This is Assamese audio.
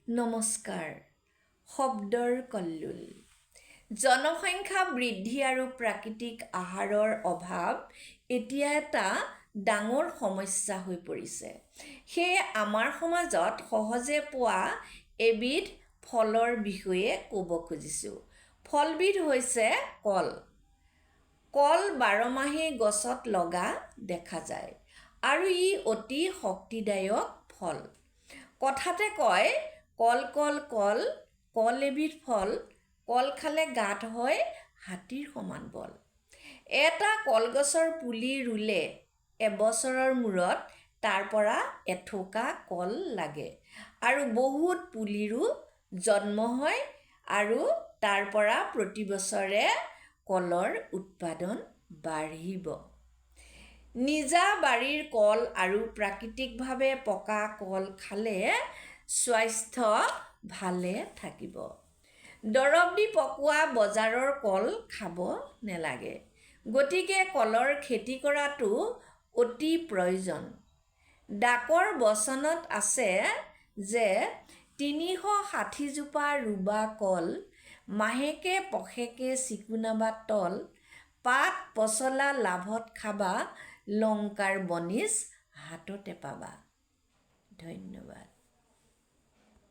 নমস্কাৰ। শব্দৰ কল্লোল। জনসংখ্যা বৃদ্ধি আৰু প্ৰাকৃতিক আহাৰৰ অভাৱ এতিয়া এটা ডাঙৰ সমস্যা হৈ পৰিছে। সেয়ে আমাৰ সমাজত সহজে পোৱা এবিধ ফলৰ বিষয়ে ক'ব খুজিছোঁ। ফলবিধ হৈছে কল। কল 12 মাহেই গছত লগা দেখা যায় আৰু ই অতি শক্তিদায়ক ফল। কথাতে কয়, কল কল কল, কল এবিধ ফল, কল খালে গাত হয় হাতীৰ সমান বল। এটা কলগছৰ পুলি ৰুলে এবছৰৰ মূৰত তাৰ পৰা এথোকা কল লাগে আৰু বহুত পুলিৰো জন্ম হয় আৰু তাৰ পৰা প্ৰতি বছৰে কলৰ উৎপাদন বাঢ়িব। নিজা বাৰীৰ কল আৰু প্ৰাকৃতিকভাৱে পকা কল খালে স্বাস্থ্য ভালে থাকিব। দৰৱ দি পকোৱা বজাৰৰ কল খাব নেলাগে। গতিকে কলৰ খেতি কৰাটো অতি প্ৰয়োজন। ডাকৰ বচনত আছে যে ৩৬০ জোপা ৰুবা কল, মাহেকে পষেকে চিকুনাবা তল, পাত পচলা লাভত খাবা, লংকাৰ বনিজ হাততে পাবা। ধন্যবাদ।